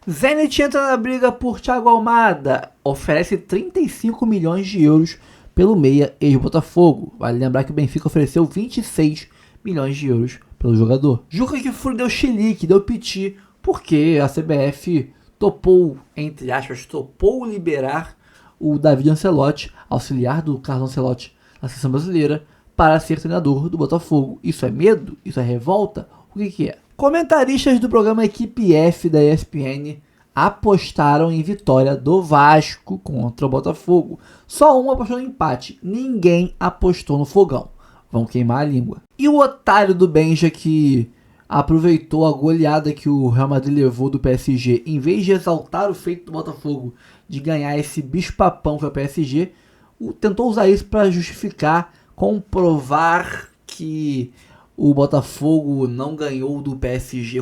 Zenit entra na briga por Thiago Almada, oferece 35 milhões de euros pelo meia ex-Botafogo. Vale lembrar que o Benfica ofereceu 26 milhões de euros pelo jogador. Juca Kfouri deu chilique, deu piti, porque a CBF topou, entre aspas, topou liberar o David Ancelotti, auxiliar do Carlo Ancelotti na seleção brasileira, para ser treinador do Botafogo. Isso é medo? Isso é revolta? O que é? Comentaristas do programa Equipe F da ESPN apostaram em vitória do Vasco contra o Botafogo. Só um apostou no empate. Ninguém apostou no fogão. Vão queimar a língua. E o otário do Benja que aproveitou a goleada que o Real Madrid levou do PSG, em vez de exaltar o feito do Botafogo de ganhar esse bicho-papão que é o PSG, tentou usar isso para justificar, comprovar que o Botafogo não ganhou do PSG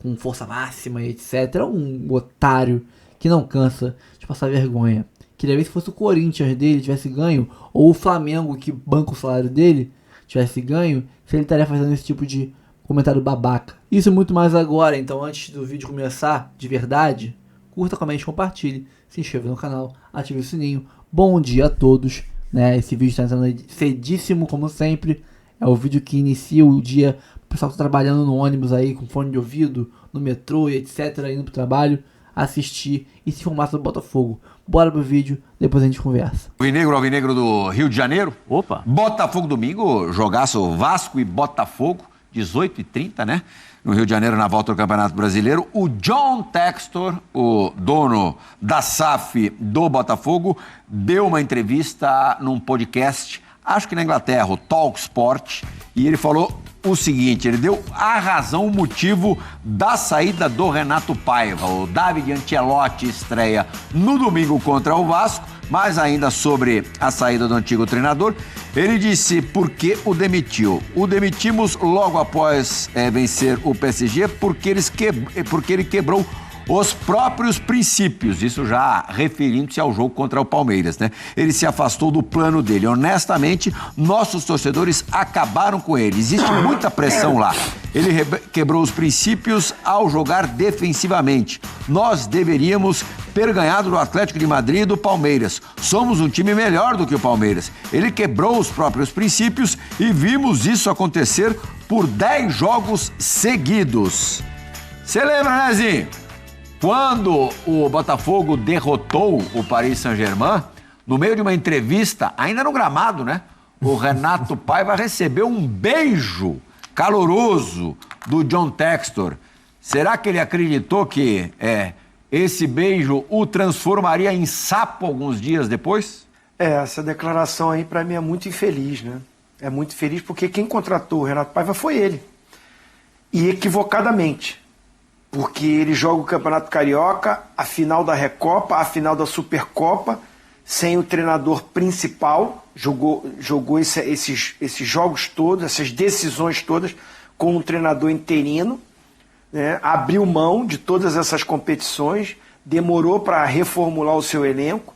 com força máxima e etc. É um otário que não cansa de passar vergonha. Queria ver se fosse o Corinthians dele tivesse ganho, ou o Flamengo que banca o salário dele tivesse ganho, se ele estaria fazendo esse tipo de comentário babaca. Isso e muito mais agora, então antes do vídeo começar, de verdade, curta, comente, compartilhe, se inscreva no canal, ative o sininho. Bom dia a todos, né? Esse vídeo está entrando cedíssimo, como sempre. É o vídeo que inicia o dia, o pessoal que está trabalhando no ônibus aí, com fone de ouvido, no metrô e etc, indo pro trabalho, assistir e se informar sobre o Botafogo. Bora pro vídeo, depois a gente conversa. Alvinegro do Rio de Janeiro. Opa! Botafogo domingo, jogaço Vasco e Botafogo, 18h30, né? No Rio de Janeiro, na volta do Campeonato Brasileiro. O John Textor, o dono da SAF do Botafogo, deu uma entrevista num podcast, acho que na Inglaterra, o Talk Sport, e ele falou o seguinte, ele deu a razão, o motivo da saída do Renato Paiva. O David Ancelotti estreia no domingo contra o Vasco, mas ainda sobre a saída do antigo treinador, ele disse por que o demitiu. O demitimos logo após vencer o PSG porque ele quebrou os próprios princípios, isso já referindo-se ao jogo contra o Palmeiras, né? Ele se afastou do plano dele. Honestamente, nossos torcedores acabaram com ele. Existe muita pressão lá. Ele quebrou os princípios ao jogar defensivamente. Nós deveríamos ter ganhado do Atlético de Madrid e do Palmeiras. Somos um time melhor do que o Palmeiras. Ele quebrou os próprios princípios e vimos isso acontecer por 10 jogos seguidos. Você lembra, né, Zinho? Quando o Botafogo derrotou o Paris Saint-Germain, no meio de uma entrevista, ainda no gramado, né? O Renato Paiva recebeu um beijo caloroso do John Textor. Será que ele acreditou que esse beijo o transformaria em sapo alguns dias depois? Essa declaração aí pra mim é muito infeliz, né? É muito infeliz porque quem contratou o Renato Paiva foi ele. E equivocadamente. Porque ele joga o Campeonato Carioca, a final da Recopa, a final da Supercopa, sem o treinador principal, jogou esses jogos todos, essas decisões todas, com um treinador interino, né? Abriu mão de todas essas competições, demorou para reformular o seu elenco,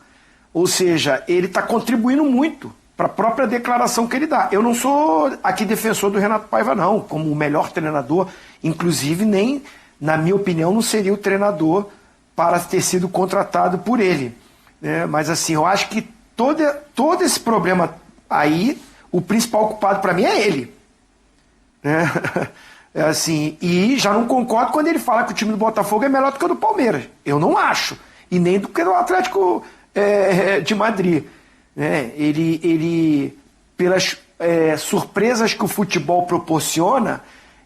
ou seja, ele está contribuindo muito para a própria declaração que ele dá. Eu não sou aqui defensor do Renato Paiva, não, como o melhor treinador, inclusive nem... Na minha opinião, não seria o treinador para ter sido contratado por ele, né? Mas assim, eu acho que todo esse problema aí, o principal culpado para mim é ele, né? Assim, e já não concordo quando ele fala que o time do Botafogo é melhor do que o do Palmeiras. Eu não acho, e nem do que o Atlético de Madrid, né? Ele pelas surpresas que o futebol proporciona,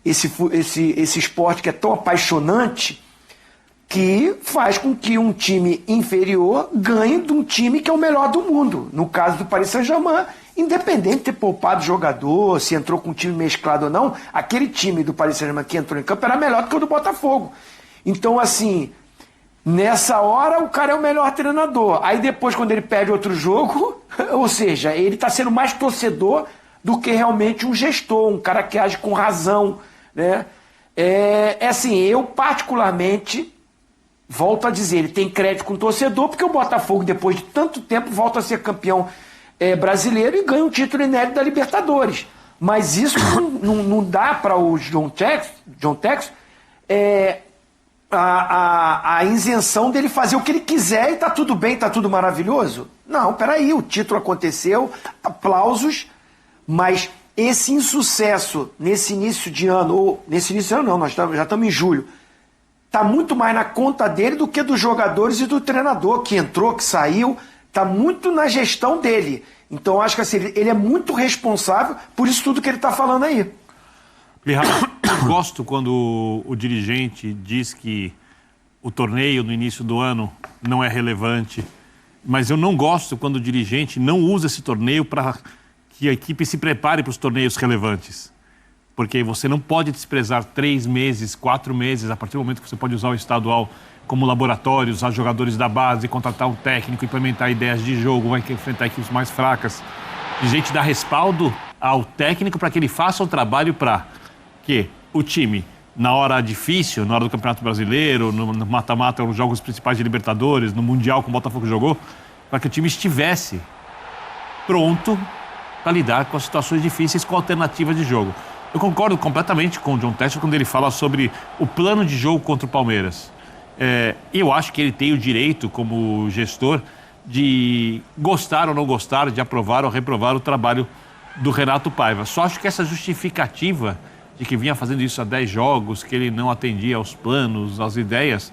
esse esporte que é tão apaixonante, que faz com que um time inferior ganhe de um time que é o melhor do mundo. No caso do Paris Saint-Germain, independente de ter poupado jogador, se entrou com um time mesclado ou não, aquele time do Paris Saint-Germain que entrou em campo era melhor do que o do Botafogo. Então, assim, nessa hora o cara é o melhor treinador. Aí depois, quando ele perde outro jogo, ou seja, ele está sendo mais torcedor do que realmente um gestor, um cara que age com razão, né? Assim, eu particularmente volto a dizer, ele tem crédito com o torcedor, porque o Botafogo, depois de tanto tempo, volta a ser campeão brasileiro e ganha um título inédito da Libertadores. Mas isso não dá para o John Textor a isenção dele fazer o que ele quiser e tá tudo bem, tá tudo maravilhoso. Não, peraí, o título aconteceu, aplausos, mas esse insucesso nesse início de ano, ou nesse início de ano não, nós já estamos em julho, tá muito mais na conta dele do que dos jogadores e do treinador, que entrou, que saiu, tá muito na gestão dele. Então acho que assim, ele é muito responsável por isso tudo que ele tá falando aí. Eu gosto quando o dirigente diz que o torneio no início do ano não é relevante, mas eu não gosto quando o dirigente não usa esse torneio para que a equipe se prepare para os torneios relevantes. Porque você não pode desprezar 3 meses, 4 meses, a partir do momento que você pode usar o estadual como laboratório, usar jogadores da base, contratar um técnico, implementar ideias de jogo, vai enfrentar equipes mais fracas. A gente dá respaldo ao técnico para que ele faça o trabalho para que o time, na hora difícil, na hora do Campeonato Brasileiro, no mata-mata, nos jogos principais de Libertadores, no Mundial que o Botafogo jogou, para que o time estivesse pronto para lidar com as situações difíceis com alternativas de jogo. Eu concordo completamente com o John Textor quando ele fala sobre o plano de jogo contra o Palmeiras. Eu acho que ele tem o direito, como gestor, de gostar ou não gostar, de aprovar ou reprovar o trabalho do Renato Paiva. Só acho que essa justificativa de que vinha fazendo isso há 10 jogos, que ele não atendia aos planos, às ideias,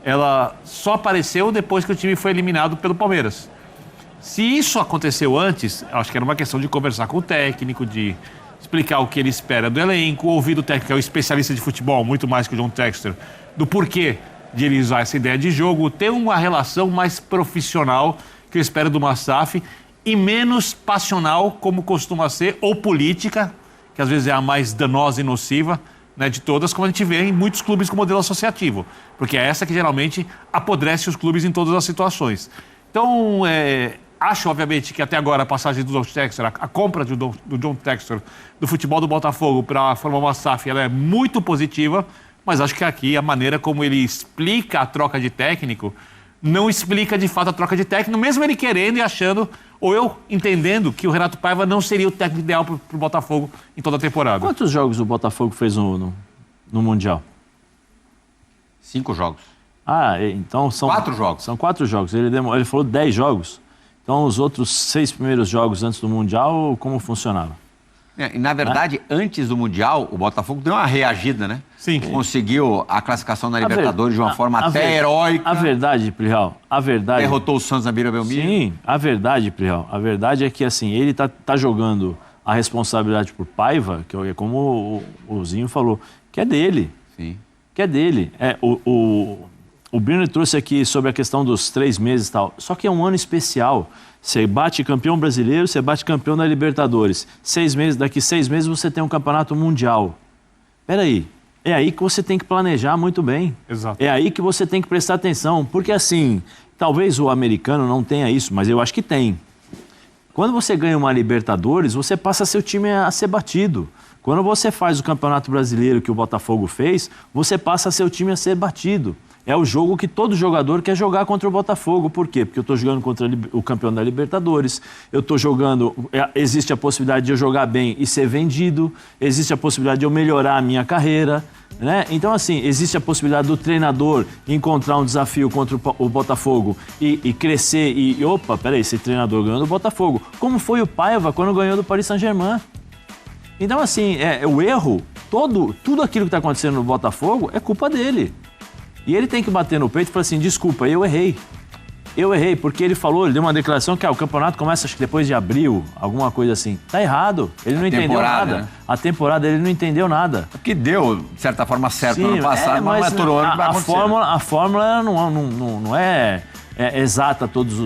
ela só apareceu depois que o time foi eliminado pelo Palmeiras. Se isso aconteceu antes, acho que era uma questão de conversar com o técnico, de explicar o que ele espera do elenco, ouvir do técnico, que é o especialista de futebol, muito mais que o John Textor, do porquê de ele usar essa ideia de jogo, ter uma relação mais profissional que eu espero do SAF e menos passional, como costuma ser, ou política, que às vezes é a mais danosa e nociva, né, de todas, como a gente vê em muitos clubes com modelo associativo, porque é essa que geralmente apodrece os clubes em todas as situações. Então, acho, obviamente, que até agora a passagem do John Textor, a compra do John Textor do futebol do Botafogo para formar uma SAF, ela é muito positiva, mas acho que aqui a maneira como ele explica a troca de técnico não explica de fato a troca de técnico, mesmo ele querendo e achando, ou eu entendendo, que o Renato Paiva não seria o técnico ideal para o Botafogo em toda a temporada. Quantos jogos o Botafogo fez no Mundial? 5 jogos. Então são... 4 jogos. São 4 jogos. Ele falou 10 jogos. Então os outros 6 primeiros jogos antes do Mundial, como funcionava? E, na verdade, antes do Mundial, o Botafogo deu uma reagida, né? Sim. Conseguiu a classificação na Libertadores de uma forma até heróica. A verdade, Plihal, derrotou o Santos na Vila Belmiro. Sim, a verdade, Plihal, a verdade é que assim, ele tá jogando a responsabilidade por Paiva, que é como o Zinho falou, que é dele. Sim. Que é dele. O Birner trouxe aqui sobre a questão dos 3 meses e tal, só que é um ano especial. Você bate campeão brasileiro, você bate campeão da Libertadores. 6 meses, daqui 6 meses você tem um campeonato mundial. Peraí, é aí que você tem que planejar muito bem. Exato. É aí que você tem que prestar atenção, porque assim, talvez o americano não tenha isso, mas eu acho que tem. Quando você ganha uma Libertadores, você passa seu time a ser batido. Quando você faz o Campeonato Brasileiro que o Botafogo fez, você passa seu time a ser batido. É o jogo que todo jogador quer jogar contra o Botafogo. Por quê? Porque eu estou jogando contra o campeão da Libertadores, eu estou jogando... Existe a possibilidade de eu jogar bem e ser vendido, existe a possibilidade de eu melhorar a minha carreira, né? Então, assim, existe a possibilidade do treinador encontrar um desafio contra o Botafogo e crescer e... Opa, peraí, esse treinador ganhou do Botafogo. Como foi o Paiva quando ganhou do Paris Saint-Germain? Então, assim, o erro, tudo aquilo que está acontecendo no Botafogo é culpa dele. E ele tem que bater no peito e falar assim, desculpa, eu errei. Eu errei, porque ele deu uma declaração que o campeonato começa acho que depois de abril, alguma coisa assim. Tá errado, ele não entendeu nada. Né? A temporada ele não entendeu nada. Porque deu, de certa forma, certo no ano passado, mas não é todo ano que vai acontecer. A fórmula não é exata todos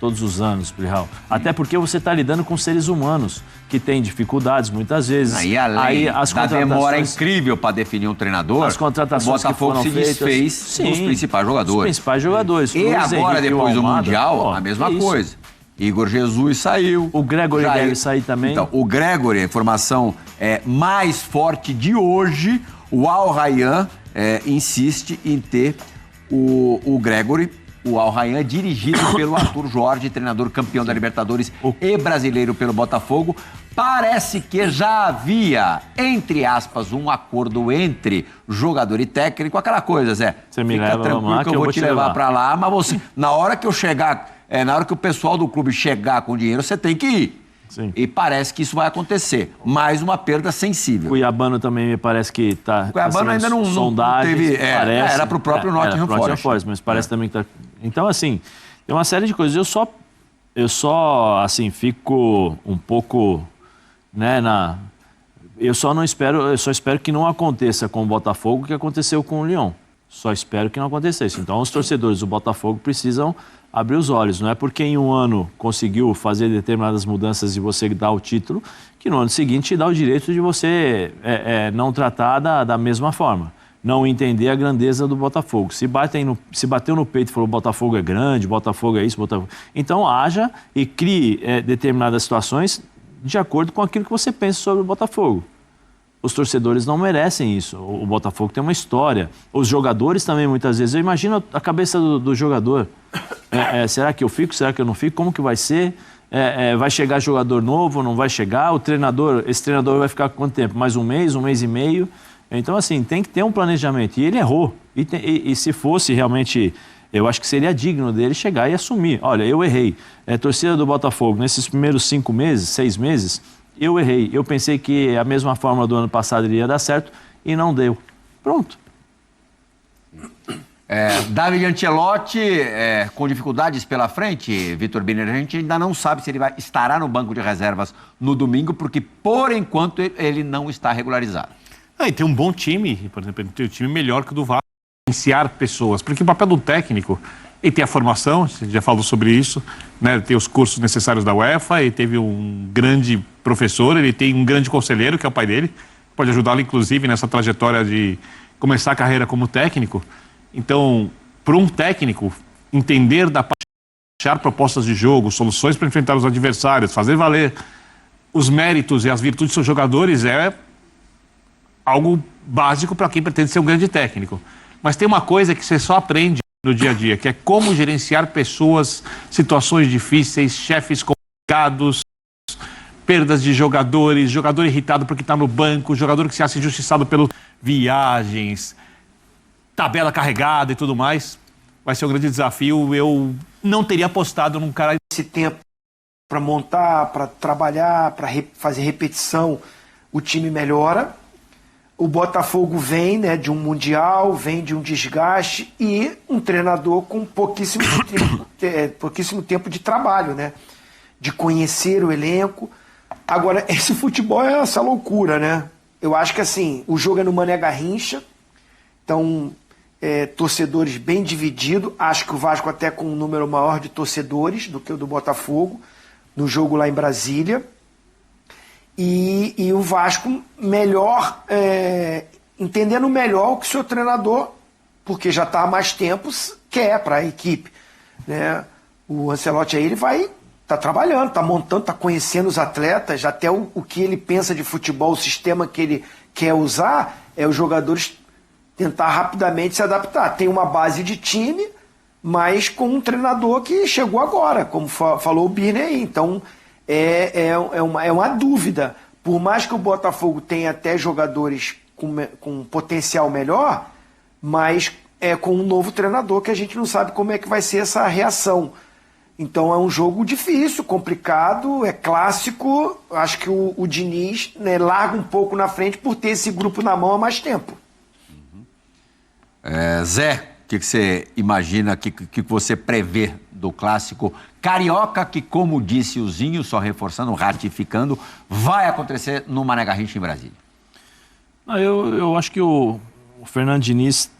os anos, Plihal. Até porque você está lidando com seres humanos que têm dificuldades muitas vezes. Aí a demora incrível para definir um treinador, as contratações o Botafogo se desfez dos principais jogadores. Os principais jogadores. E agora, depois do Mundial, a mesma coisa. Igor Jesus saiu. O Gregory deve sair também. Então, o Gregory, a informação mais forte de hoje, o Al Rayyan insiste em ter o Gregory o Al Rayyan, dirigido pelo Arthur Jorge, treinador campeão da Libertadores e brasileiro pelo Botafogo. Parece que já havia, entre aspas, um acordo entre jogador e técnico, aquela coisa, Zé. Você me fica leva tranquilo lá que eu vou te levar para lá, mas você, na hora que eu chegar, na hora que o pessoal do clube chegar com dinheiro, você tem que ir. Sim. E parece que isso vai acontecer. Mais uma perda sensível. Cuiabano também me parece que está. Cuiabano ainda não teve. Parece, era para o próprio Nottingham Forest. Mas parece também que está. Então, assim, tem uma série de coisas. Eu só assim, fico um pouco. Né, eu só espero que não aconteça com o Botafogo o que aconteceu com o Lyon. Só espero que não aconteça isso. Então, os torcedores do Botafogo precisam abrir os olhos. Não é porque em um ano conseguiu fazer determinadas mudanças e você dá o título, que no ano seguinte dá o direito de você não tratar da mesma forma. Não entender a grandeza do Botafogo. Se bateu no peito e falou Botafogo é grande, Botafogo é isso, Botafogo... Então, haja e crie determinadas situações de acordo com aquilo que você pensa sobre o Botafogo. Os torcedores não merecem isso. O Botafogo tem uma história. Os jogadores também, muitas vezes. Eu imagino a cabeça do jogador. Será que eu fico? Será que eu não fico? Como que vai ser? Vai chegar jogador novo? Não vai chegar? Esse treinador vai ficar quanto tempo? Mais um mês e meio? Então, assim, tem que ter um planejamento. E ele errou. E se fosse realmente... Eu acho que seria digno dele chegar e assumir. Olha, eu errei. Torcida do Botafogo, nesses primeiros 6 meses, eu errei. Eu pensei que a mesma forma do ano passado iria dar certo e não deu. Pronto. David Ancelotti, com dificuldades pela frente, Vitor Biner, a gente ainda não sabe se ele estará no banco de reservas no domingo, porque, por enquanto, ele não está regularizado. E tem um bom time, por exemplo, tem um time melhor que o do Vasco. Influenciar pessoas, porque o papel do técnico, ele tem a formação, você já falou sobre isso, né? Tem os cursos necessários da UEFA, ele teve um grande professor, ele tem um grande conselheiro, que é o pai dele, pode ajudá-lo inclusive nessa trajetória de começar a carreira como técnico. Então, para um técnico entender da parte, achar propostas de jogo, soluções para enfrentar os adversários, fazer valer os méritos e as virtudes dos seus jogadores é algo básico para quem pretende ser um grande técnico. Mas tem uma coisa que você só aprende no dia a dia, que é como gerenciar pessoas, situações difíceis, chefes complicados, perdas de jogadores, jogador irritado porque está no banco, jogador que se acha injustiçado pelas viagens, tabela carregada e tudo mais. Vai ser um grande desafio. Eu não teria apostado num cara... Esse tempo para montar, para trabalhar, para fazer repetição, o time melhora. O Botafogo vem, né, de um Mundial, vem de um desgaste e um treinador com pouquíssimo tempo de trabalho, né? De conhecer o elenco. Agora, esse futebol é essa loucura, né? Eu acho que assim, o jogo é no Mané Garrincha, então torcedores bem divididos. Acho que o Vasco até com um número maior de torcedores do que o do Botafogo, no jogo lá em Brasília. E o Vasco melhor, entendendo melhor o que o seu treinador, porque já está há mais tempo, quer para a equipe, né? O Ancelotti aí, ele tá trabalhando, está montando, está conhecendo os atletas, até o que ele pensa de futebol, o sistema que ele quer usar, os jogadores tentar rapidamente se adaptar. Tem uma base de time, mas com um treinador que chegou agora, como falou o Birner aí. Então, é uma dúvida. Por mais que o Botafogo tenha até jogadores com potencial melhor, mas com um novo treinador que a gente não sabe como é que vai ser essa reação. Então é um jogo difícil, complicado, é clássico. Acho que o Diniz, né, larga um pouco na frente por ter esse grupo na mão há mais tempo. Zé, o que você imagina, o que você prevê do clássico carioca, que, como disse o Zinho, só reforçando, ratificando, vai acontecer no Mané Garrincha em Brasília? Eu acho que o Fernando Diniz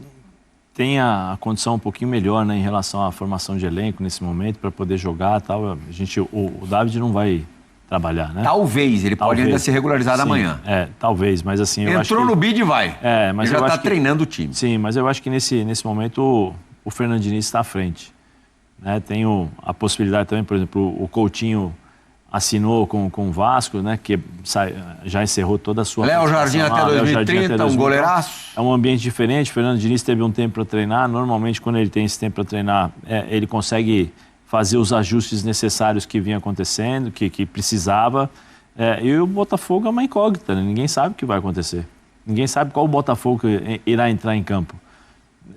tem a condição um pouquinho melhor, né, em relação à formação de elenco nesse momento, para poder jogar e tal. O David não vai trabalhar, né? Talvez, ele pode ainda ser regularizado amanhã. Talvez, mas assim... eu acho Entrou no bid e vai. Mas ele já está treinando o time. Sim, mas eu acho que nesse momento o Fernando Diniz está à frente. Né? Tem a possibilidade também, por exemplo, o Coutinho assinou com o Vasco, né? Que já encerrou toda a sua... Léo Jardim até 2030, um goleiraço. É um ambiente diferente. O Fernando Diniz teve um tempo para treinar. Normalmente, quando ele tem esse tempo para treinar, ele consegue fazer os ajustes necessários que vinha acontecendo, que precisava. E o Botafogo é uma incógnita, né? Ninguém sabe o que vai acontecer. Ninguém sabe qual o Botafogo irá entrar em campo.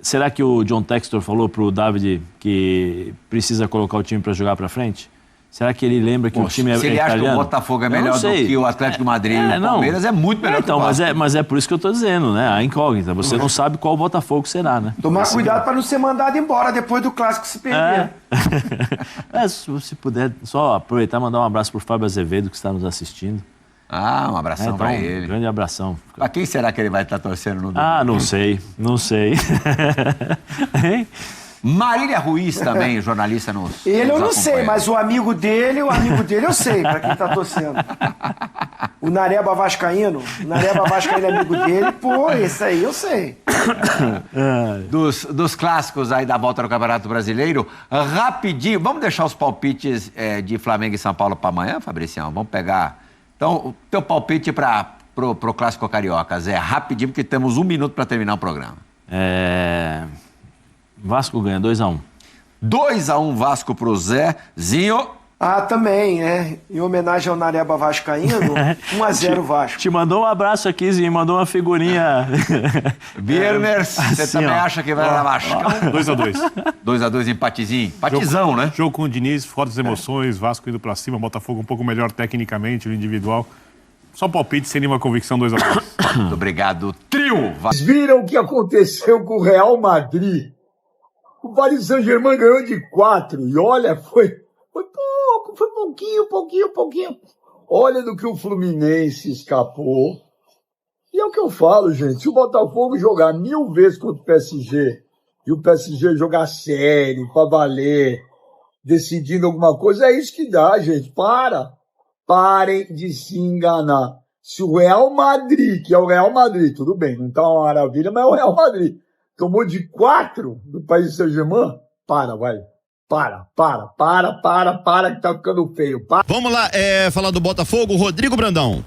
Será que o John Textor falou para o David que precisa colocar o time para jogar para frente? Será que ele lembra que o time é italiano? Se ele acha que o Botafogo é melhor do que o Atlético de Madrid e o Palmeiras, é muito melhor que o Vasco. Mas é por isso que eu estou dizendo, né? A incógnita. Você não sabe qual o Botafogo será, né? Tomar cuidado para não ser mandado embora depois do clássico se perder. Se puder, só aproveitar e mandar um abraço para o Fábio Azevedo, que está nos assistindo. Um abração para ele. Um grande abração. Para quem será que ele vai estar torcendo no domingo? Não sei. Marília Ruiz também, jornalista nos Ele eu não sei, mas o amigo dele eu sei, para quem tá torcendo. O Nareba Vascaíno é amigo dele, esse aí eu sei. Dos clássicos aí da volta no Campeonato Brasileiro, rapidinho, vamos deixar os palpites de Flamengo e São Paulo para amanhã, Fabricião? Vamos pegar... Então, o teu palpite pro Clássico Carioca, Zé, rapidinho, porque temos 1 minuto para terminar o programa. Vasco ganha 2-1. 2-1 Vasco pro Zézinho. Também, né? Em homenagem ao Nareba Vascaíno, 1-0 Vasco. Te mandou um abraço aqui, Zinho, mandou uma figurinha. Birners, você também acha que vai dar Vasco? 2-2. 2-2 empatezinho. Empatezão, né? Jogo com o Diniz, fortes emoções, Vasco indo pra cima, Botafogo um pouco melhor tecnicamente, no individual. Só palpite sem nenhuma convicção, 2-2. Muito obrigado, trio. Vocês viram o que aconteceu com o Real Madrid? O Paris Saint-Germain ganhou de 4 e olha, foi pouco, foi pouquinho. Olha do que o Fluminense escapou. E é o que eu falo, gente, se o Botafogo jogar 1000 vezes contra o PSG e o PSG jogar sério, pra valer, decidindo alguma coisa, é isso que dá, gente. Parem de se enganar. Se o Real Madrid, que é o Real Madrid, tudo bem, não tá uma maravilha, mas é o Real Madrid. Tomou de 4 do Paris Saint-Germain? Para, que tá ficando feio. Vamos lá, falar do Botafogo, Rodrigo Brandão.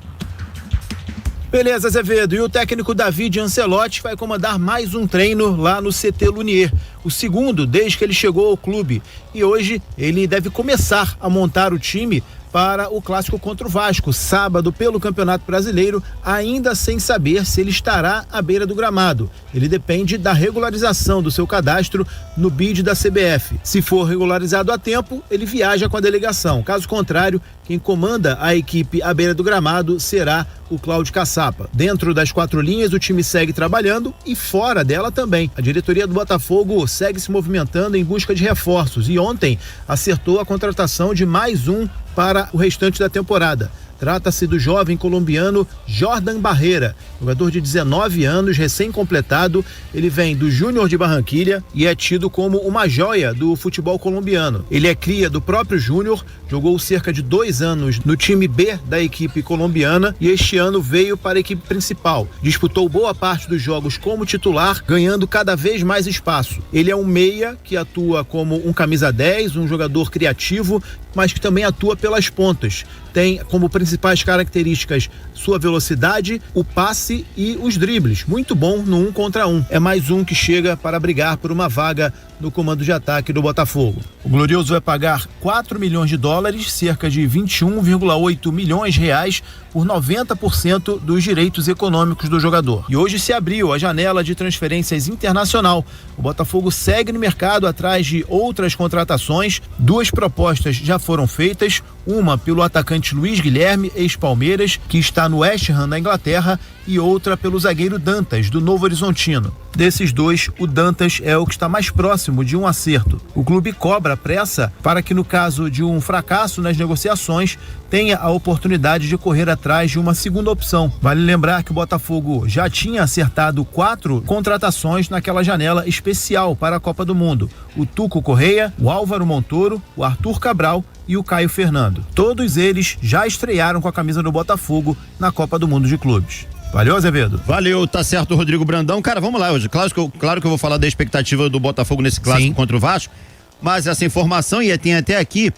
Beleza, Azevedo. E o técnico David Ancelotti vai comandar mais um treino lá no CT Lunier. O segundo desde que ele chegou ao clube. E hoje ele deve começar a montar o time para o clássico contra o Vasco, sábado pelo Campeonato Brasileiro, ainda sem saber se ele estará à beira do gramado. Ele depende da regularização do seu cadastro no BID da CBF. Se for regularizado a tempo, ele viaja com a delegação. Caso contrário, quem comanda a equipe à beira do gramado será o Cláudio Caçapa. Dentro das 4 linhas, o time segue trabalhando e fora dela também. A diretoria do Botafogo segue se movimentando em busca de reforços e ontem acertou a contratação de mais um para o restante da temporada. Trata-se do jovem colombiano Jordan Barreira, jogador de 19 anos, recém-completado. Ele vem do Júnior de Barranquilha e é tido como uma joia do futebol colombiano. Ele é cria do próprio Júnior, jogou cerca de 2 anos no time B da equipe colombiana e este ano veio para a equipe principal. Disputou boa parte dos jogos como titular, ganhando cada vez mais espaço. Ele é um meia que atua como um camisa 10, um jogador criativo, mas que também atua pelas pontas. Tem como principais características sua velocidade, o passe e os dribles. Muito bom no 1 contra 1. É mais um que chega para brigar por uma vaga no comando de ataque do Botafogo. O Glorioso vai pagar 4 milhões de dólares, cerca de 21,8 milhões de reais, por 90% dos direitos econômicos do jogador. E hoje se abriu a janela de transferências internacional. O Botafogo segue no mercado atrás de outras contratações. 2 propostas já foram feitas, uma pelo atacante Luiz Guilherme, ex-Palmeiras, que está no West Ham na Inglaterra, e outra pelo zagueiro Dantas, do Novo Horizontino. Desses 2, o Dantas é o que está mais próximo de um acerto. O clube cobra pressa para que, no caso de um fracasso nas negociações, tenha a oportunidade de correr atrás de uma segunda opção. Vale lembrar que o Botafogo já tinha acertado 4 contratações naquela janela especial para a Copa do Mundo. O Tuco Correia, o Álvaro Montoro, o Arthur Cabral e o Caio Fernando. Todos eles já estrearam com a camisa do Botafogo na Copa do Mundo de Clubes. Valeu, Azevedo. Valeu, tá certo, Rodrigo Brandão. Cara, vamos lá hoje. Claro que eu vou falar da expectativa do Botafogo nesse clássico contra o Vasco, mas essa informação, e tem até aqui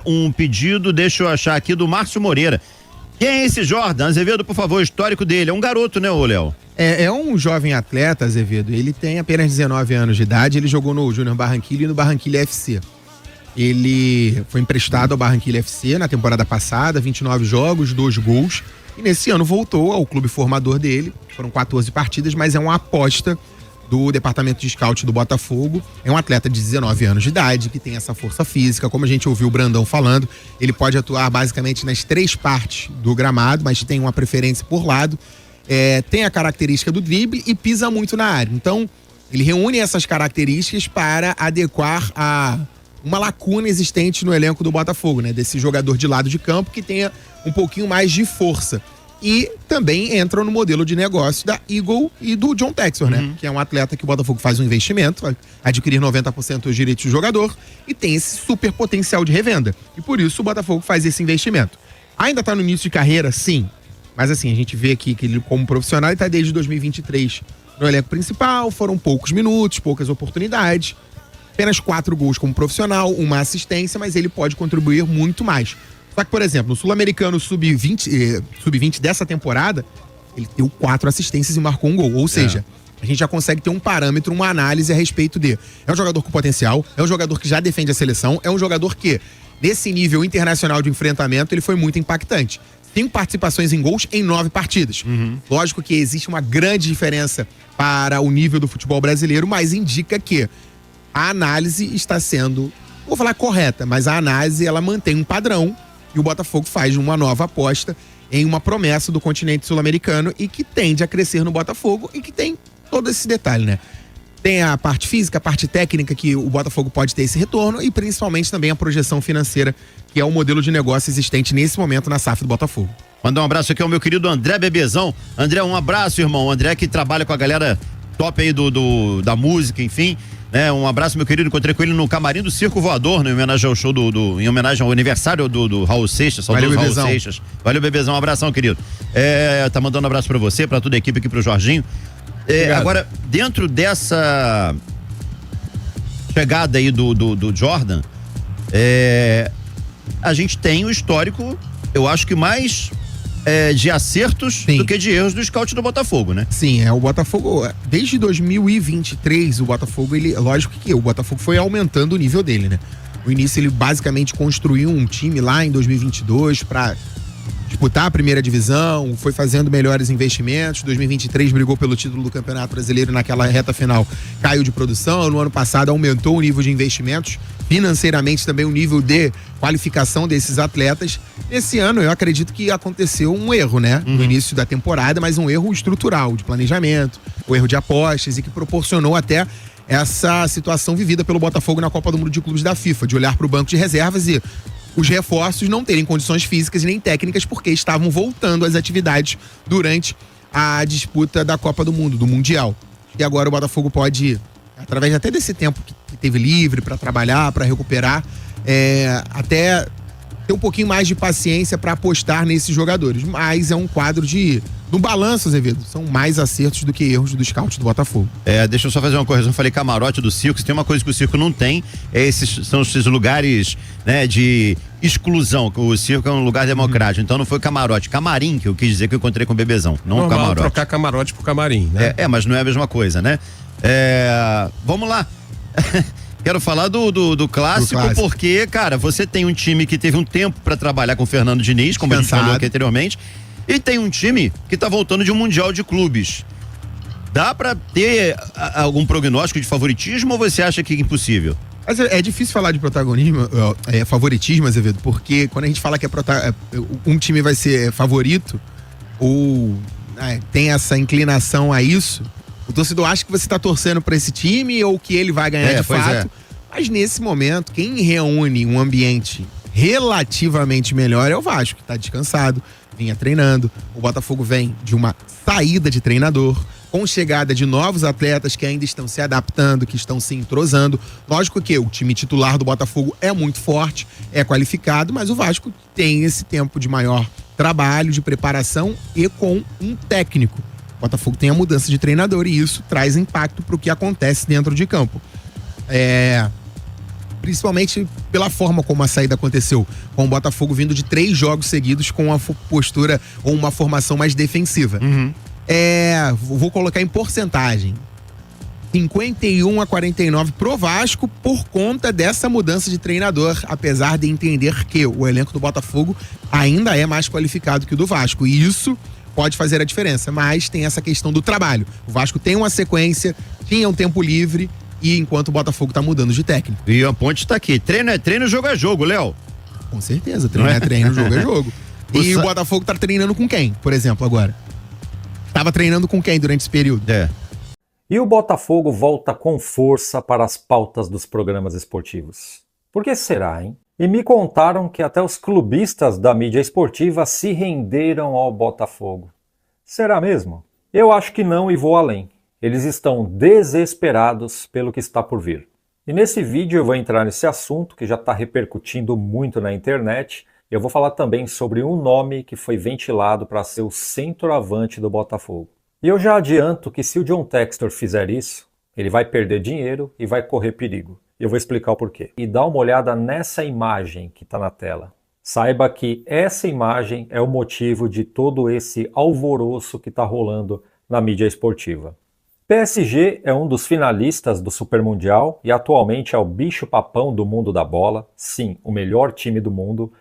um pedido, deixa eu achar aqui, do Márcio Moreira. Quem é esse Jordan? Azevedo, por favor, o histórico dele. É um garoto, né, ô Léo? É um jovem atleta, Azevedo. Ele tem apenas 19 anos de idade. Ele jogou no Júnior Barranquilla e no Barranquilla FC. Ele foi emprestado ao Barranquilla FC na temporada passada, 29 jogos, 2 gols. E nesse ano voltou ao clube formador dele. Foram 14 partidas, mas é uma aposta do departamento de scout do Botafogo. É um atleta de 19 anos de idade, que tem essa força física. Como a gente ouviu o Brandão falando, ele pode atuar basicamente nas 3 partes do gramado, mas tem uma preferência por lado. Tem a característica do drible e pisa muito na área. Então, ele reúne essas características para adequar a uma lacuna existente no elenco do Botafogo, né? Desse jogador de lado de campo que tenha um pouquinho mais de força. E também entram no modelo de negócio da Eagle e do John Textor, né? Que é um atleta que o Botafogo faz um investimento, vai adquirir 90% dos direitos do jogador e tem esse super potencial de revenda. E por isso o Botafogo faz esse investimento. Ainda tá no início de carreira, sim. Mas assim, a gente vê aqui que ele, como profissional, ele tá desde 2023 no elenco principal, foram poucos minutos, poucas oportunidades, apenas 4 gols como profissional, uma assistência, mas ele pode contribuir muito mais. Só que, por exemplo, no Sul-Americano Sub-20 dessa temporada, ele deu 4 assistências e marcou um gol. Ou seja, a gente já consegue ter um parâmetro, uma análise a respeito de... É um jogador com potencial, é um jogador que já defende a seleção, é um jogador que, nesse nível internacional de enfrentamento, ele foi muito impactante. 5 participações em gols em 9 partidas. Lógico que existe uma grande diferença para o nível do futebol brasileiro, mas indica que a análise está sendo, não vou falar correta, mas a análise ela mantém um padrão e o Botafogo faz uma nova aposta em uma promessa do continente sul-americano e que tende a crescer no Botafogo e que tem todo esse detalhe, né? Tem a parte física, a parte técnica que o Botafogo pode ter esse retorno e principalmente também a projeção financeira, que é o modelo de negócio existente nesse momento na SAF do Botafogo. Mandar um abraço aqui ao meu querido André Bebezão. André, um abraço, irmão. André que trabalha com a galera top aí da música, enfim. Um abraço, meu querido. Encontrei com ele no camarim do Circo Voador, em homenagem ao show em homenagem ao aniversário do Raul Seixas. Valeu, Raul Bebezão. Seixas. Valeu, Bebezão. Um abração, querido. Tá mandando um abraço pra você, pra toda a equipe aqui, pro Jorginho. Agora, dentro dessa chegada aí do Jordan, a gente tem o histórico, eu acho que mais de acertos do que de erros do scout do Botafogo, né? Sim, o Botafogo, desde 2023, o Botafogo, lógico que o Botafogo foi aumentando o nível dele, né? No início ele basicamente construiu um time lá em 2022 para disputar a primeira divisão, foi fazendo melhores investimentos. 2023 brigou pelo título do Campeonato Brasileiro naquela reta final, caiu de produção. No ano passado aumentou o nível de investimentos, financeiramente também o nível de qualificação desses atletas. Esse ano eu acredito que aconteceu um erro, né? No início da temporada, mas um erro estrutural de planejamento, o erro de apostas e que proporcionou até essa situação vivida pelo Botafogo na Copa do Mundo de Clubes da FIFA, de olhar para o banco de reservas e os reforços não terem condições físicas e nem técnicas porque estavam voltando às atividades durante a disputa da Copa do Mundo, do Mundial. E agora o Botafogo pode, através até desse tempo que teve livre para trabalhar, para recuperar, até ter um pouquinho mais de paciência para apostar nesses jogadores. Mas é um quadro no balanço, Azevedo, são mais acertos do que erros do scout do Botafogo. Deixa eu só fazer uma correção. Eu falei camarote do circo. Se tem uma coisa que o circo não tem, são esses lugares, né, de exclusão. O circo é um lugar democrático. Então não foi camarote, camarim, que eu quis dizer que eu encontrei com o Bebezão. Não normal camarote. Trocar camarote por camarim, né? Mas não é a mesma coisa, né? Vamos lá. Quero falar do clássico, porque, cara, você tem um time que teve um tempo para trabalhar com o Fernando Diniz, como a gente falou aqui anteriormente, e tem um time que tá voltando de um Mundial de Clubes. Dá pra ter algum prognóstico de favoritismo ou você acha que é impossível? Mas é difícil falar de protagonismo, favoritismo, Azevedo, porque quando a gente fala que um time vai ser favorito ou tem essa inclinação a isso, o torcedor acha que você tá torcendo pra esse time ou que ele vai ganhar de fato. Mas nesse momento, quem reúne um ambiente relativamente melhor é o Vasco, que tá descansado, vinha treinando. O Botafogo vem de uma saída de treinador, com chegada de novos atletas que ainda estão se adaptando, que estão se entrosando. Lógico que o time titular do Botafogo é muito forte, é qualificado, mas o Vasco tem esse tempo de maior trabalho, de preparação e com um técnico. O Botafogo tem a mudança de treinador e isso traz impacto para o que acontece dentro de campo. principalmente pela forma como a saída aconteceu, com o Botafogo vindo de 3 jogos seguidos com uma postura ou uma formação mais defensiva. Vou colocar em porcentagem. 51-49 pro Vasco por conta dessa mudança de treinador, apesar de entender que o elenco do Botafogo ainda é mais qualificado que o do Vasco, e isso pode fazer a diferença, mas tem essa questão do trabalho. O Vasco tem uma sequência, tinha um tempo livre, e enquanto o Botafogo tá mudando de técnico. E a Ponte tá aqui, treino é treino, jogo é jogo, Léo. Com certeza, treino é treino, jogo é jogo. E o Botafogo tá treinando com quem, por exemplo, agora? Tava treinando com quem durante esse período? E o Botafogo volta com força para as pautas dos programas esportivos. Por que será, hein? E me contaram que até os clubistas da mídia esportiva se renderam ao Botafogo. Será mesmo? Eu acho que não e vou além. Eles estão desesperados pelo que está por vir. E nesse vídeo eu vou entrar nesse assunto que já está repercutindo muito na internet. Eu vou falar também sobre um nome que foi ventilado para ser o centroavante do Botafogo. E eu já adianto que se o John Textor fizer isso, ele vai perder dinheiro e vai correr perigo. E eu vou explicar o porquê. E dá uma olhada nessa imagem que está na tela. Saiba que essa imagem é o motivo de todo esse alvoroço que está rolando na mídia esportiva. PSG é um dos finalistas do Super Mundial e atualmente é o bicho-papão do mundo da bola. Sim, o melhor time do mundo.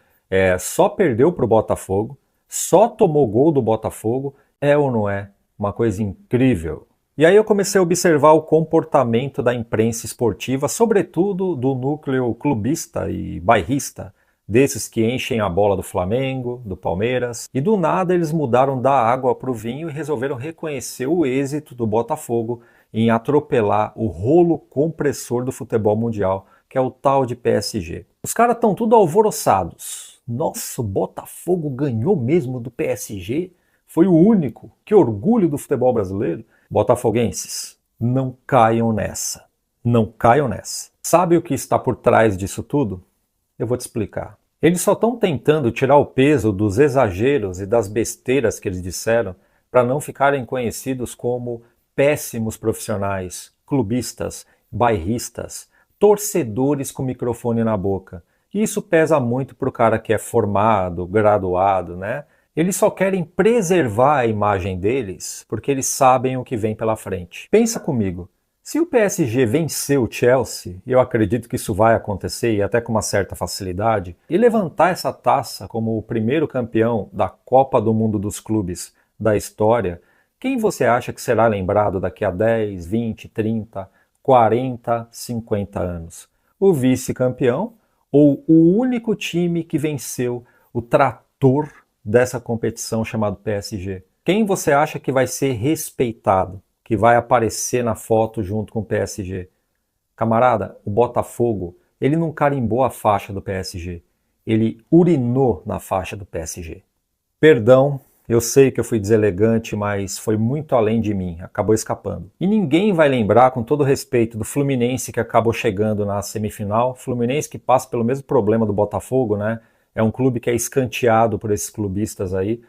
Só perdeu para o Botafogo, só tomou gol do Botafogo. É ou não é? Uma coisa incrível. E aí eu comecei a observar o comportamento da imprensa esportiva, sobretudo do núcleo clubista e bairrista, desses que enchem a bola do Flamengo, do Palmeiras, e do nada eles mudaram da água para o vinho e resolveram reconhecer o êxito do Botafogo em atropelar o rolo compressor do futebol mundial, que é o tal de PSG. Os caras estão tudo alvoroçados. Nossa, o Botafogo ganhou mesmo do PSG? Foi o único. Que orgulho do futebol brasileiro. Botafoguenses, não caiam nessa. Não caiam nessa. Sabe o que está por trás disso tudo? Eu vou te explicar. Eles só estão tentando tirar o peso dos exageros e das besteiras que eles disseram para não ficarem conhecidos como péssimos profissionais, clubistas, bairristas, torcedores com microfone na boca. E isso pesa muito para o cara que é formado, graduado, né? Eles só querem preservar a imagem deles porque eles sabem o que vem pela frente. Pensa comigo, se o PSG vencer o Chelsea, e eu acredito que isso vai acontecer e até com uma certa facilidade, e levantar essa taça como o primeiro campeão da Copa do Mundo dos Clubes da história, quem você acha que será lembrado daqui a 10, 20, 30, 40, 50 anos? O vice-campeão ou o único time que venceu o trator dessa competição chamado PSG? Quem você acha que vai ser respeitado, que vai aparecer na foto junto com o PSG? Camarada, o Botafogo, ele não carimbou a faixa do PSG, ele urinou na faixa do PSG. Perdão, eu sei que eu fui deselegante, mas foi muito além de mim, acabou escapando. E ninguém vai lembrar, com todo respeito, do Fluminense que acabou chegando na semifinal, Fluminense que passa pelo mesmo problema do Botafogo, né? É um clube que é escanteado por esses clubistas aí,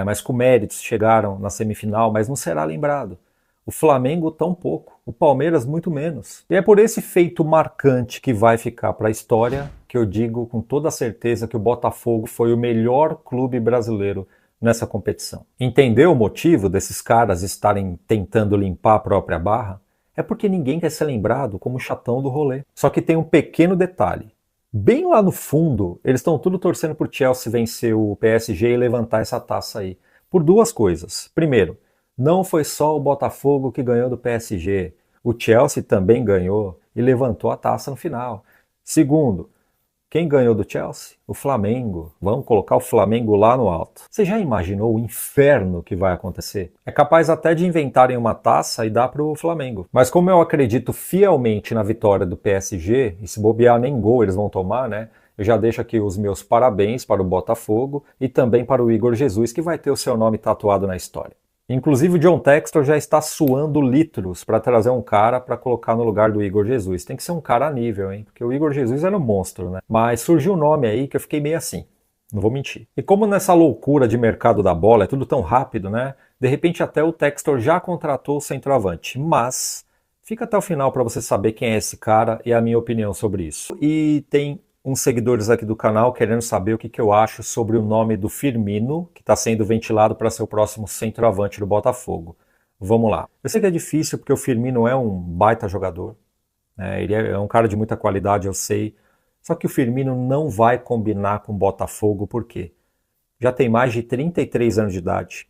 mas com méritos chegaram na semifinal, mas não será lembrado. O Flamengo tão pouco, o Palmeiras muito menos. E é por esse feito marcante que vai ficar para a história que eu digo com toda certeza que o Botafogo foi o melhor clube brasileiro nessa competição. Entendeu o motivo desses caras estarem tentando limpar a própria barra? É porque ninguém quer ser lembrado como o chatão do rolê. Só que tem um pequeno detalhe. Bem lá no fundo, eles estão tudo torcendo por Chelsea vencer o PSG e levantar essa taça aí. Por duas coisas. Primeiro, não foi só o Botafogo que ganhou do PSG. O Chelsea também ganhou e levantou a taça no final. Segundo, quem ganhou do Chelsea? O Flamengo. Vamos colocar o Flamengo lá no alto. Você já imaginou o inferno que vai acontecer? É capaz até de inventarem uma taça e dar para o Flamengo. Mas como eu acredito fielmente na vitória do PSG, e se bobear nem gol eles vão tomar, né? Eu já deixo aqui os meus parabéns para o Botafogo e também para o Igor Jesus, que vai ter o seu nome tatuado na história. Inclusive o John Textor já está suando litros para trazer um cara para colocar no lugar do Igor Jesus. Tem que ser um cara a nível, hein? Porque o Igor Jesus era um monstro, né? Mas surgiu um nome aí que eu fiquei meio assim, não vou mentir. E como nessa loucura de mercado da bola é tudo tão rápido, né? De repente até o Textor já contratou o centroavante. Mas Fica até o final para você saber quem é esse cara e a minha opinião sobre isso. E tem uns seguidores aqui do canal querendo saber o que eu acho sobre o nome do Firmino, que está sendo ventilado para ser o próximo centroavante do Botafogo. Vamos lá. Eu sei que é difícil porque o Firmino é um baita jogador, né? Ele é um cara de muita qualidade, eu sei. Só que o Firmino não vai combinar com o Botafogo, por quê? Já tem mais de 33 anos de idade.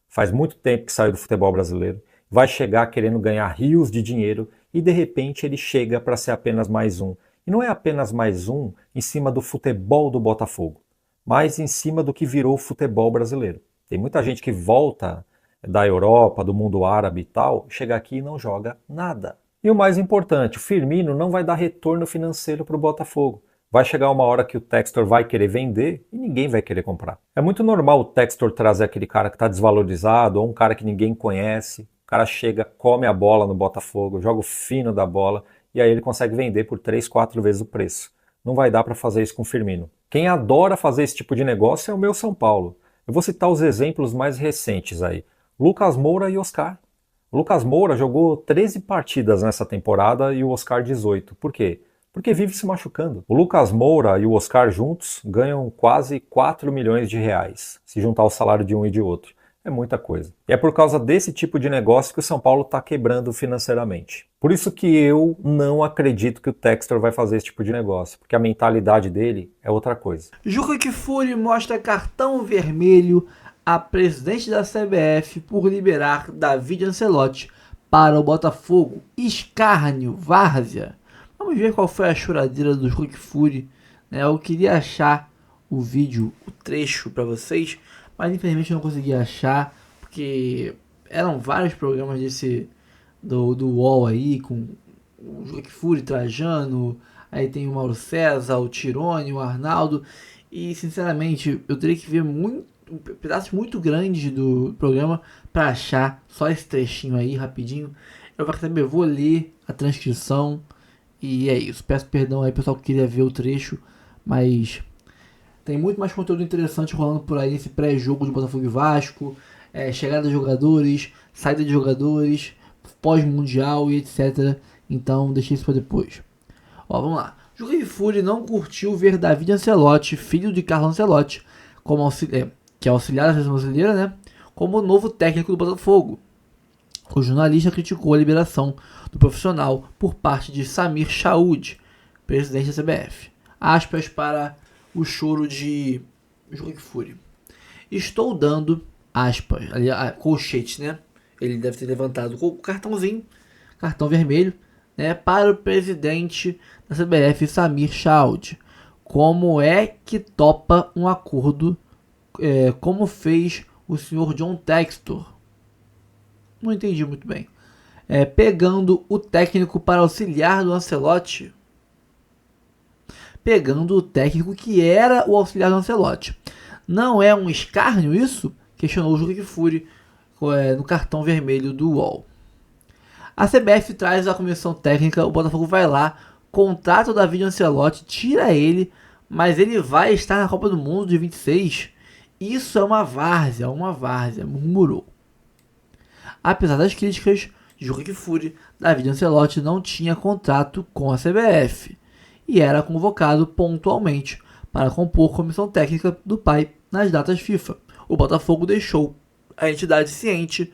Faz muito tempo que saiu do futebol brasileiro. Vai chegar querendo ganhar rios de dinheiro e de repente ele chega para ser apenas mais um. E não é apenas mais um em cima do futebol do Botafogo, mas em cima do que virou o futebol brasileiro. Tem muita gente que volta da Europa, do mundo árabe e tal, chega aqui e não joga nada. E o mais importante, o Firmino não vai dar retorno financeiro para o Botafogo. Vai chegar uma hora que o Textor vai querer vender e ninguém vai querer comprar. É muito normal o Textor trazer aquele cara que está desvalorizado ou um cara que ninguém conhece. O cara chega, come a bola no Botafogo, joga o fino da bola e aí ele consegue vender por 3, 4 vezes o preço. Não vai dar para fazer isso com o Firmino. Quem adora fazer esse tipo de negócio é o meu São Paulo. Eu vou citar os exemplos mais recentes aí. Lucas Moura e Oscar. O Lucas Moura jogou 13 partidas nessa temporada e o Oscar 18. Por quê? Porque vive se machucando. O Lucas Moura e o Oscar juntos ganham quase 4 milhões de reais, se juntar o salário de um e de outro. É muita coisa. E é por causa desse tipo de negócio que o São Paulo está quebrando financeiramente. Por isso que eu não acredito que o Textor vai fazer esse tipo de negócio, porque a mentalidade dele é outra coisa. Juca Kfouri mostra cartão vermelho a presidente da CBF por liberar David Ancelotti para o Botafogo. Escárnio, várzea. Vamos ver qual foi a choradeira do Juca Kfouri. Eu queria achar o vídeo, o trecho para vocês, mas infelizmente eu não consegui achar, porque eram vários programas do UOL aí, com o Juca Kfouri, Trajano, aí tem o Mauro César, o Tirone, o Arnaldo, e sinceramente eu teria que ver pedaços muito grandes do programa para achar só esse trechinho aí rapidinho. Eu vou ler a transcrição e é isso. Peço perdão aí pessoal que queria ver o trecho, mas tem muito mais conteúdo interessante rolando por aí nesse pré-jogo de Botafogo e Vasco, chegada de jogadores, saída de jogadores, pós-mundial e etc. Então deixei isso para depois. Vamos lá. Juca Kfouri não curtiu ver David Ancelotti, filho de Carlo Ancelotti, que é auxiliar da seleção brasileira, né, como novo técnico do Botafogo. O jornalista criticou a liberação do profissional por parte de Samir Chaoud, presidente da CBF. Aspas para o choro de Juca Kfouri. Estou dando, aspas, ali, colchete, né? Ele deve ter levantado o cartãozinho, cartão vermelho, né, para o presidente da CBF, Samir Chaoud. Como é que topa um acordo como fez o senhor John Textor? Não entendi muito bem. Pegando o técnico para auxiliar do Ancelotti. Pegando o técnico que era o auxiliar do Ancelotti. Não é um escárnio isso? Questionou o Juca Kfouri no cartão vermelho do UOL. A CBF traz a comissão técnica, o Botafogo vai lá, contrata o David Ancelotti, tira ele, mas ele vai estar na Copa do Mundo de 26. Isso é uma várzea, murmurou. Apesar das críticas de Juca Kfouri, David Ancelotti não tinha contrato com a CBF e era convocado pontualmente para compor comissão técnica do pai nas datas FIFA. O Botafogo deixou a entidade ciente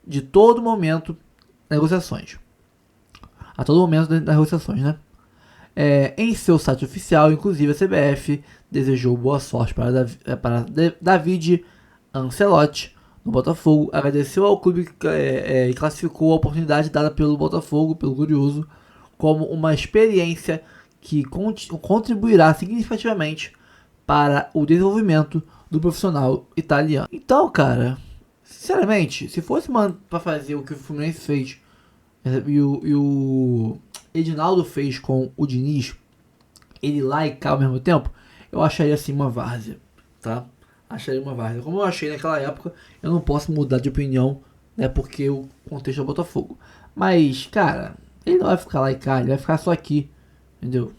de todo momento negociações. A todo momento das negociações, né? Em seu site oficial, inclusive a CBF desejou boa sorte para David Ancelotti no Botafogo, agradeceu ao clube e classificou a oportunidade dada pelo Botafogo, pelo Glorioso, como uma experiência que contribuirá significativamente para o desenvolvimento do profissional italiano. Então, cara, sinceramente, se fosse para fazer o que o Fluminense fez e o Edinaldo fez com o Diniz, ele lá e cá ao mesmo tempo, eu acharia assim uma várzea, tá? Acharia uma várzea. Como eu achei naquela época, eu não posso mudar de opinião, né? Porque o contexto é o Botafogo. Mas, cara, ele não vai ficar lá e cá, ele vai ficar só aqui, entendeu?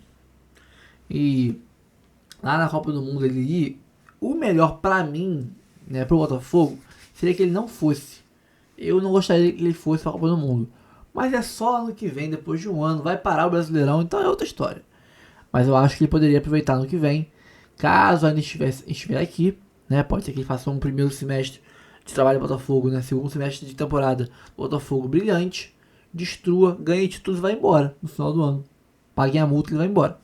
E lá na Copa do Mundo ele ir, o melhor pra mim, né, pro Botafogo, seria que ele não fosse. Eu não gostaria que ele fosse pra Copa do Mundo. Mas é só ano que vem, depois de um ano, vai parar o Brasileirão, então é outra história. Mas eu acho que ele poderia aproveitar ano que vem, caso ainda estiver aqui, né? Pode ser que ele faça um primeiro semestre de trabalho do Botafogo, né? Segundo semestre de temporada, Botafogo brilhante, destrua, ganhe títulos e vai embora no final do ano. Pague a multa e ele vai embora.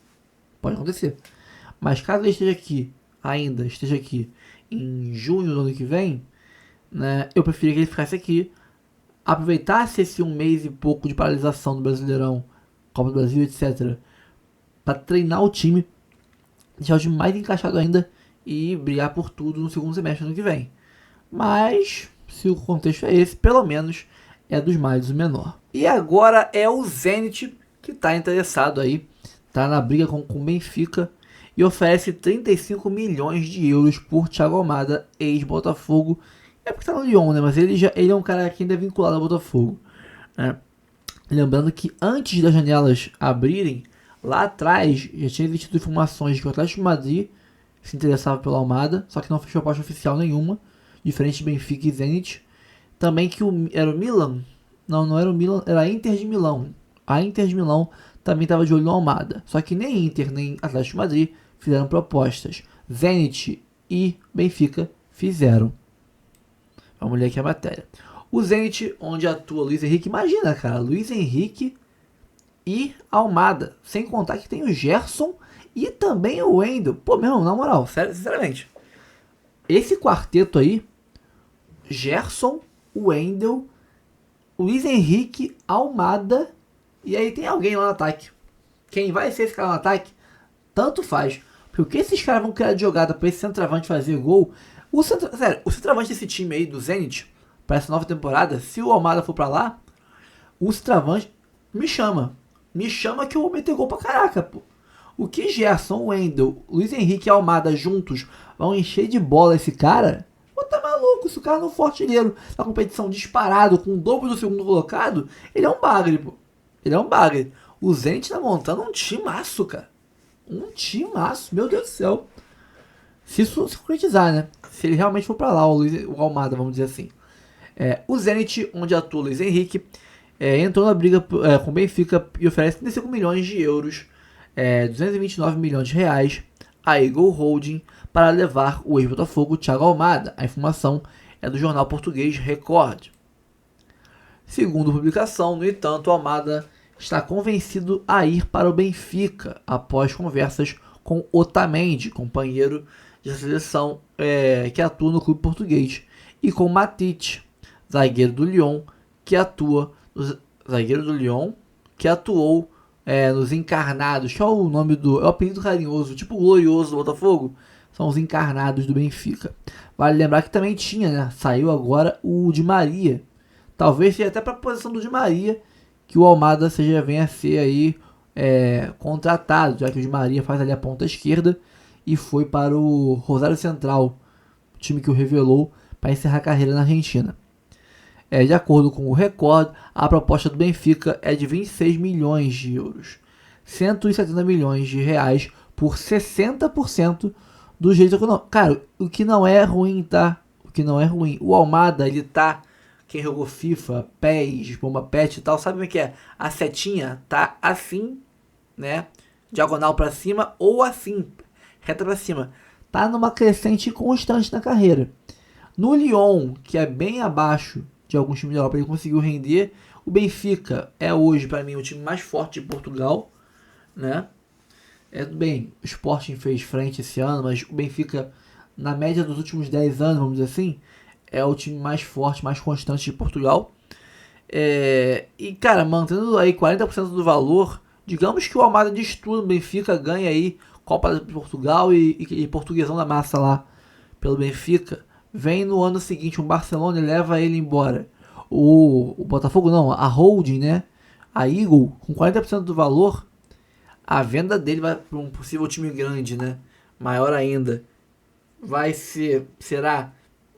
Pode acontecer. Mas caso ele esteja aqui em junho do ano que vem, né? Eu preferia que ele ficasse aqui, aproveitasse esse um mês e pouco de paralisação do Brasileirão, Copa do Brasil, etc., para treinar o time, deixar o time mais encaixado ainda e brigar por tudo no segundo semestre do ano que vem. Mas, se o contexto é esse, pelo menos é dos males o menor. E agora é o Zenit que está interessado aí, está na briga com o Benfica e oferece 35 milhões de euros por Thiago Almada, ex-Botafogo. É porque está no Lyon, né? Mas ele é um cara que ainda é vinculado ao Botafogo, né? Lembrando que antes das janelas abrirem, lá atrás já tinha existido informações de que o Atlético de Madrid se interessava pelo Almada, só que não fechou proposta oficial nenhuma, diferente de Benfica e Zenit. Também que era o Milan, não era o Milan, era a Inter de Milão. A Inter de Milão também estava de olho no Almada, só que nem Inter nem Atlético de Madrid fizeram propostas. Zenit e Benfica fizeram. Vamos ler aqui a matéria. O Zenit, onde atua Luiz Henrique, imagina, cara, Luiz Henrique e Almada, sem contar que tem o Gerson e também o Wendel. Pô, meu irmão, na moral, sério, sinceramente, esse quarteto aí, Gerson, Wendel, Luiz Henrique, Almada, e aí tem alguém lá no ataque. Quem vai ser esse cara no ataque, tanto faz. Porque o que esses caras vão criar de jogada pra esse centroavante fazer gol? O centroavante desse time aí, do Zenit, para essa nova temporada, se o Almada for pra lá, o centroavante me chama. Me chama que eu vou meter gol pra caraca, pô. O que Gerson, Wendel, Luiz Henrique e Almada juntos vão encher de bola esse cara? Pô, tá maluco? Se o cara não for artilheiro na competição disparado com o dobro do segundo colocado, ele é um bagre, pô. Ele é um bagre. O Zenit tá montando um timaço, cara. Um timaço, meu Deus do céu. Se isso se concretizar, né? Se ele realmente for pra lá, o Almada, vamos dizer assim. O Zenit, onde atua o Luiz Henrique, entrou na briga com o Benfica e oferece 35 milhões de euros, 229 milhões de reais, a Eagle Holding para levar o ex-Botafogo Thiago Almada. A informação é do jornal português Record. Segundo a publicação, no entanto, o Almada está convencido a ir para o Benfica após conversas com Otamendi, companheiro de seleção que atua no clube português, e com Matite, zagueiro do Lyon, que atuou nos Encarnados, que é o nome é o apelido carinhoso, tipo o glorioso do Botafogo, são os Encarnados do Benfica. Vale lembrar que também tinha, né? Saiu agora o Di Maria. Talvez seja até para a posição do Di Maria que o Almada venha a ser aí contratado, já que o Di Maria faz ali a ponta esquerda e foi para o Rosário Central, time que o revelou para encerrar a carreira na Argentina. De acordo com o Record, a proposta do Benfica é de 26 milhões de euros, 170 milhões de reais por 60% dos direitos econômicos. Cara, o que não é ruim, tá? O que não é ruim. O Almada, ele tá... Quem jogou FIFA, PES, Bomba Pet e tal, sabe como é que é? A setinha tá assim, né? Diagonal pra cima ou assim, reta pra cima. Tá numa crescente constante na carreira. No Lyon, que é bem abaixo de alguns times da Europa, ele conseguiu render. O Benfica é hoje, para mim, o time mais forte de Portugal, né? Tudo bem, o Sporting fez frente esse ano, mas o Benfica, na média dos últimos 10 anos, vamos dizer assim, é o time mais forte, mais constante de Portugal. E, cara, mantendo aí 40% do valor, digamos que o Almada destrua o Benfica, ganha aí Copa de Portugal e Portuguesão da Massa lá pelo Benfica. Vem no ano seguinte um Barcelona e leva ele embora. O Botafogo não, a Holding, né? A Eagle, com 40% do valor, a venda dele vai para um possível time grande, né? Maior ainda. Será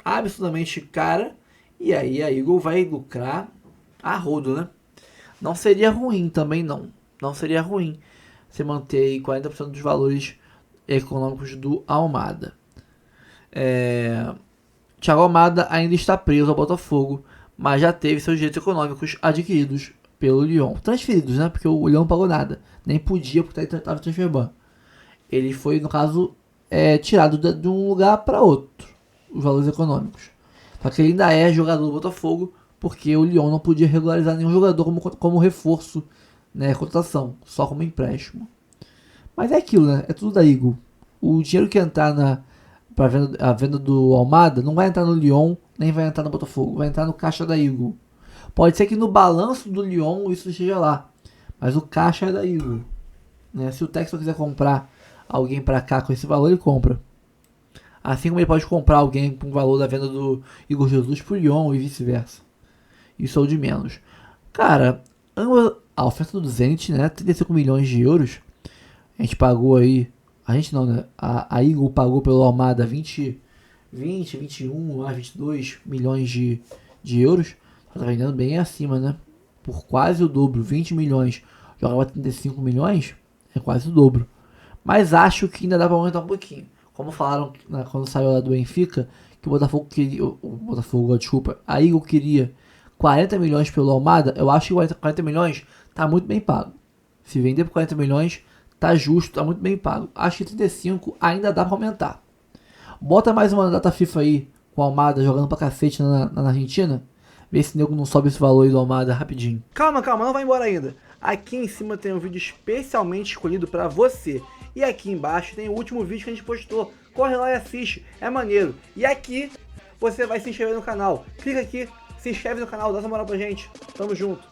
absolutamente cara, e aí a Eagle vai lucrar a rodo, né? Não seria ruim também, não seria ruim você manter aí 40% dos valores econômicos do Almada. Thiago Almada ainda está preso ao Botafogo, mas já teve seus direitos econômicos adquiridos pelo Lyon. Transferidos, né? Porque o Lyon não pagou nada. Nem podia, porque estava em transfer ban. Ele foi, no caso, tirado de um lugar para outro. Os valores econômicos. Só que ele ainda é jogador do Botafogo, porque o Lyon não podia regularizar nenhum jogador como reforço, né? Contratação, só como empréstimo. Mas é aquilo, né? É tudo da Eagle. O dinheiro que entrar para a venda do Almada não vai entrar no Lyon, nem vai entrar no Botafogo. Vai entrar no caixa da Eagle. Pode ser que no balanço do Lyon isso esteja lá. Mas o caixa é da Eagle. Né? Se o Textor quiser comprar alguém para cá com esse valor, ele compra. Assim como ele pode comprar alguém com o valor da venda do Igor Jesus pro Lyon e vice-versa. Isso é o de menos. Cara, a oferta do Zenit, né? 35 milhões de euros. A gente pagou aí. A gente não, né? A Eagle pagou pelo Almada 20, 21, 22 milhões de euros. Tá vendendo bem acima, né? Por quase o dobro. 20 milhões. Jogava 35 milhões. É quase o dobro. Mas acho que ainda dá pra aumentar um pouquinho. Como falaram, né, quando saiu lá do Benfica, que o Botafogo queria. A Eagle queria 40 milhões pelo Almada. Eu acho que 40 milhões tá muito bem pago. Se vender por 40 milhões, tá justo, tá muito bem pago. Acho que 35 ainda dá pra aumentar. Bota mais uma data FIFA aí, com o Almada jogando pra cacete na Argentina. Vê se o nego não sobe esse valor aí do Almada rapidinho. Calma, não vai embora ainda. Aqui em cima tem um vídeo especialmente escolhido pra você. E aqui embaixo tem o último vídeo que a gente postou. Corre lá e assiste, é maneiro. E aqui você vai se inscrever no canal. Clica aqui, se inscreve no canal, dá essa moral pra gente. Tamo junto.